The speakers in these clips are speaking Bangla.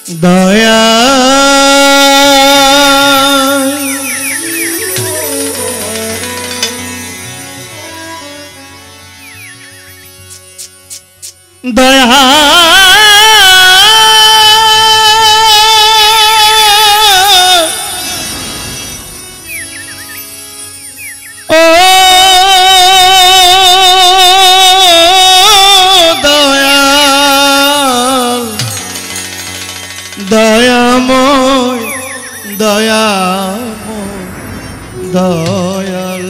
দয়া দয়া দয়াময় দয়াময় দয়াল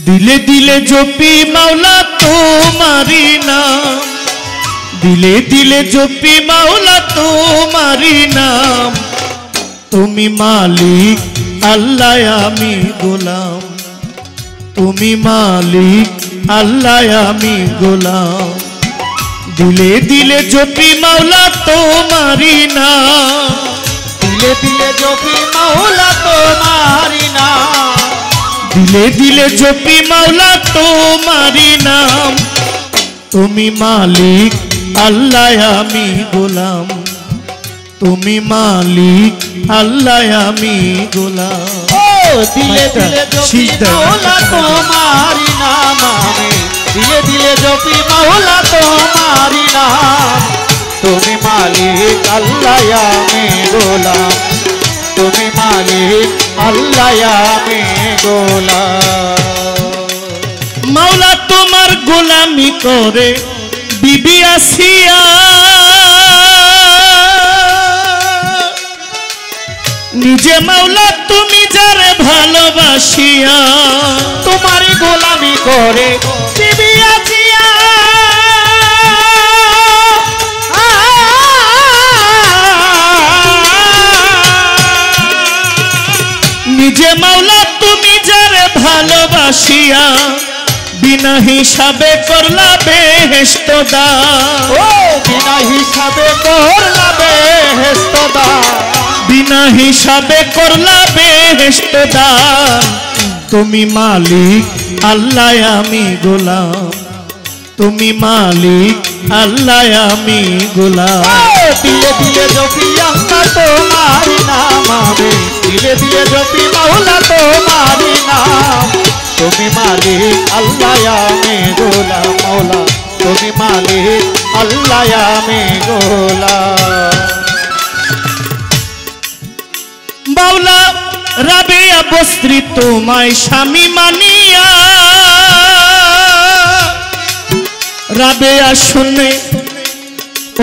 দিলে দিলে জপি মাওলা তোমারি নাম দিলে দিলে জপি মাওলা তোমারি নাম তুমি মালিক আল্লাহ আমি গোলাম তুমি মালিক আল্লাহ আমি গোলাম দিলে দিলে জপি মাওলা তোমারি নাম দিলে দিলে জপি মাওলা তোমারি নাম দিলে দিলে জপি মাওলা তোমারি নাম তুমি মালিক আল্লাহ আমি গোলাম তুমি মালিক আল্লাহ আমি গোলাম দিলে দিলে জপি মাওলা তোমারি নাম দিলে দিলে জপি মাওলা তোমারি নাম তুমি মালিক আল্লাহ আমি গোলাম তুমি মালিক আল্লাহ আমি গোলাম মাওলা তোমার গোলামি করে বিবি আসিয়া নিজে মাওলা তুমি যারে ভালোবাসিয়া তোমারই গোলামি করে বিবি আসিয়া নিজে মাওলা তুমি যারে ভালোবাসিয়া বিনা হিসাবে করলা বেহেশত দান ও বিনা হিসাবে করলা বেহেশত দান বিনা হিসাবে করলা বেহেশত দান তুমি মালিক আল্লাহ আমি গোলাম তুমি মালিক আল্লাহ আমি গোলাম দিলে দিলে জপি আল্লাহ তোমারি নাম দিলে দিলে জপি মাওলা তোমারি নাম তুমি মালিক আল্লাহ আমি গোলাম মাওলা তুমি মালিক আল্লাহ আমি গোলাম মাওলা রাবেয়া বস্ত্রী তোমায় স্বামী মানিয়া রাবেয়া শুনে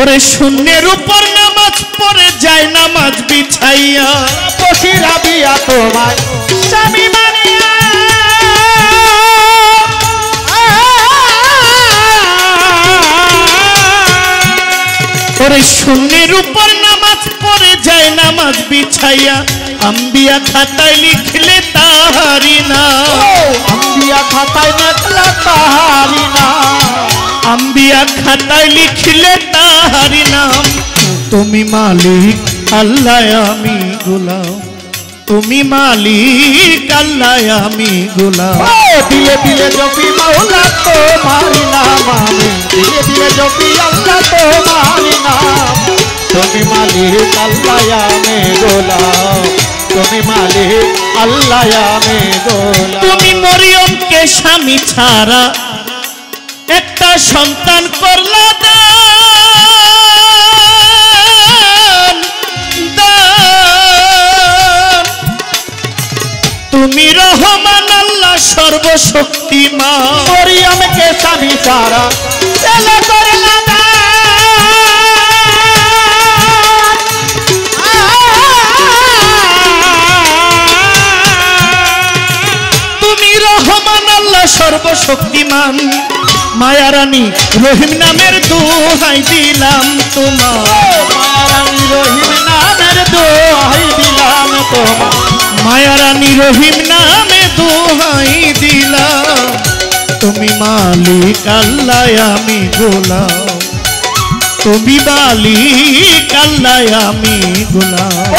ওরে শূন্যের উপর নামাজ পড়ে যায় নামাজ বিছাইয়া বসি রাবিয়া তোমায় স্বামী মানিয়া ওরে শূন্যের উপর নামাজ পড়ে যায় নামাজ বিছাইয়া আম্বিয়া খাতায় লিখলে তাহারি নাম আম্বিয়া খাতায় লিখলে তাহারি নাম আম্বিয়া খাতায় লিখলে তাহারি নাম তুমি মালিক আল্লাহ আমি গোলাম তুমি মালিক আল্লাহ আমি গোলাম দিলে দিলে জপি মাওলা তোমারি নাম দিলে দিলে জপি আল্লাহ তোমারি নাম তুমি মালিক আল্লাহ আমি গোলাম তুমি মালিক আল্লাহ আমি গোলাম তুমি মরিয়মকে স্বামী ছাড়া একটা সন্তান করলা দান দান তুমি রহমান আল্লাহ সর্বশক্তিমান মরিয়মকে স্বামী ছাড়া ছেলে করলা সর্বশক্তিমান মায়ারানী রহিম নামের দোহাই দিলাম তোমার মায়ারানী রহিম নামের দোহাই দিলাম তোমার মায়ারানী রহিম নামে দোহাই দিলাম তুমি মালিক আল্লাহ আমি গোলাম তুমি মালিক আল্লাহ আমি গোলাম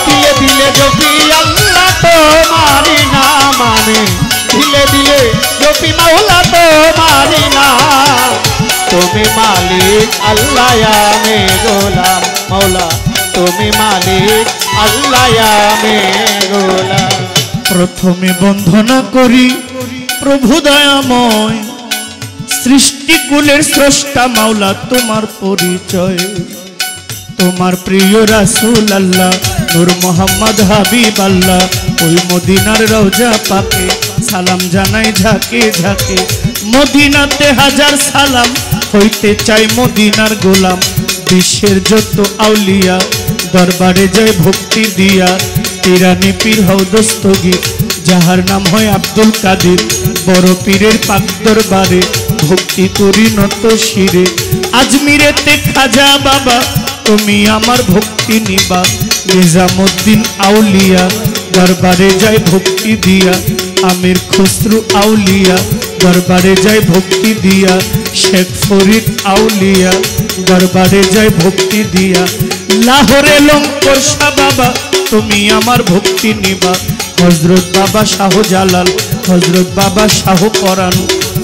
দিলে দিলে জপি আল্লাহ তোমারি নাম জপি মাওলা তোমারি নাম তুমি মালিক আল্লাহ আমি গোলাম মাওলা তুমি মালিক আল্লাহ আমি গোলাম প্রথমে বন্দনা করি প্রভু দয়াময় সৃষ্টিকুলের স্রষ্টা মাওলা তোমার পরিচয় তোমার প্রিয় রাসূল আল্লাহ নূর মোহাম্মদ হাবিব আল্লাহ ওই মদিনার রওজা পাকে সালাম জানাই ঝাঁকে ঝাঁকে মদিনাতে হাজার সালাম হইতে চাই মদিনার গোলাম বিশ্বের যত আউলিয়া দরবারে যায় ভক্তি দিয়া তিরানি পীর হও দস্তগীর যাহার নাম হয় আব্দুল কাদের বড় পীরের পাক দরবারে ভক্তি করি নত শিরে আজমিরেতে খাজা বাবা তুমি আমার ভক্তি নিবা নিজামুদ্দিন আউলিয়া দরবারে যায় ভক্তি দিয়া আমির খুসরু আউলিয়া দরবারে যায় ভক্তি দিয়া শেখ ফরিদ আউলিয়া দরবারে যায় ভক্তি দিয়া লাহোরে লঙ্কর শাহ বাবা তুমি আমার ভক্তি নিবা হযরত বাবা শাহজালাল হযরত বাবা শাহ পরাণ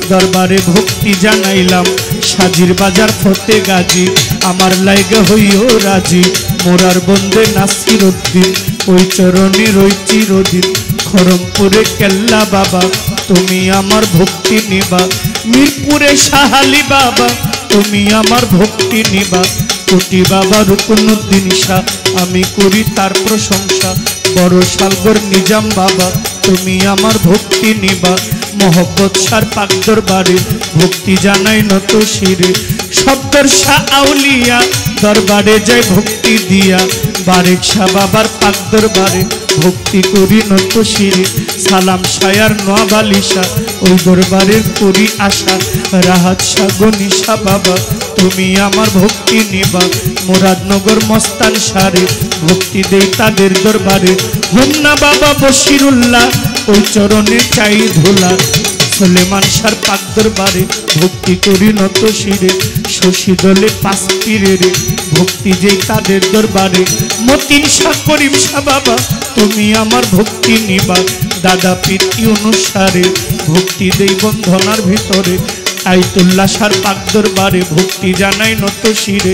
দরবারে ভক্তি জানাইলাম সাজির বাজার ফতে গাজী আমার লাইগা হইও রাজি মোরার বন্দে নাসির উদ্দিন ওই চরণে রই চিরদিন খরমপুরে কেল্লা বাবা তুমি আমার ভক্তি নিবা মিরপুরে শাহালি বাবা তুমি আমার ভক্তি নিবা কোটি বাবা রুকনুদ্দিন শাহ আমি করি তার প্রশংসা বড় সালগর নিজাম বাবা তুমি আমার ভক্তি নিবা মোহব্বত সার পাক দরবারে ভক্তি জানাই নত শিরে শব্দর শাহ আউলিয়া দরবারে যায় ভক্তি দিয়া বারেক শাহ বাবার পাক দরবারে ভক্তি করি নত শিরে সালাম শায়ার নোয়াবালি শাহ ওই দরবারের করি আশা রাহাত শাহ গনি শাহ বাবা তুমি আমার ভক্তি নিবা মুরাদনগর মস্তান সারে ভক্তি দেই তাদের দরবারে হুন্না বাবা বশিরুল্লাহ ওই চরণে চাই ধুলা সুলেমান শাহ পাক দরবারে ভক্তি করি নত শিরে শশী দলে পাঁচ পীরের ভক্তি যেই তাদের দরবারে মতিন শাহ করিম শাহ বাবা তুমি আমার ভক্তি নিবা দাদা পীর অনুসারে ভক্তি দেই বন্ধনার ভিতরে আইতুল্লাহ শাহ পাক দরবারে ভক্তি জানাই নত শিরে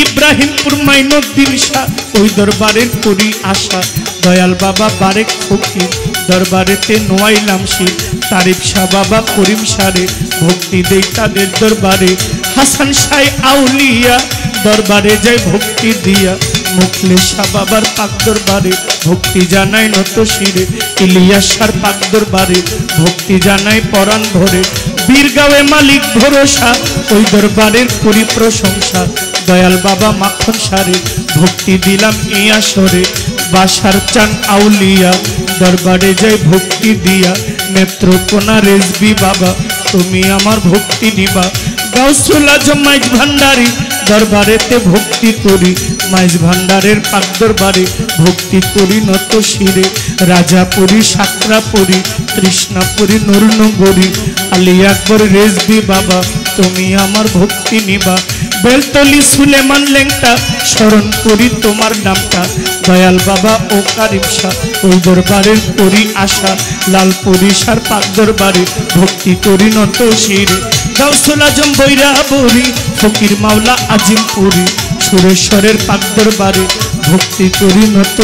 ইব্রাহিমপুর মাইনুদ্দিন শাহ ওই দরবারের করি আশা দয়াল বাবা বারেক ফকির দরবারেতে নোয়াইলাম শির তারিফ শাহ বাবা করিম সারে ভক্তি দেই তাদের দরবারে হাসান শাহ আউলিয়া দরবারে যায় ভক্তি দিয়া মুখলেস শাহ বাবার পাক দরবারে ভক্তি জানাই নত শিরে ইলিয়াস শাহ পাক দরবারে ভক্তি জানাই পরাণ ভরে বীরগাঁওয়ে মালিক ভরসা ওই দরবারের করি প্রশংসা দয়াল বাবা মাখন সারে ভক্তি দিলাম এই আসরে বাসার চান আউলিয়া দরবারে যায় ভক্তি দিয়া নেত্রকোনা রেজবি বাবা তুমি আমার ভক্তি নিবা গাউসুল আজম মাইজ ভান্ডারী দরবারেতে ভক্তি করি মাইজ ভান্ডারের পাক দরবারে ভক্তি করি নত শিরে রাজাপুরী সাকরাপুরী কৃষ্ণাপুরী নুরনগরী আলী আকবর রেজবি বাবা তুমি আমার ভক্তি নিবা বেলতলি সুলেমান লেংটা স্মরণ করি তোমার নামটা দয়াল বাবা ও কারিম শাহ ওই দরবারের করি আশা লালপুরি শাহ পাক দরবারে ভক্তি করি নত শিরে গাউসুল আজম বৈরাবরী ফকির মাওলা আজিমপুরী সুরেশ্বরের পাক দরবারে ভক্তি করি নত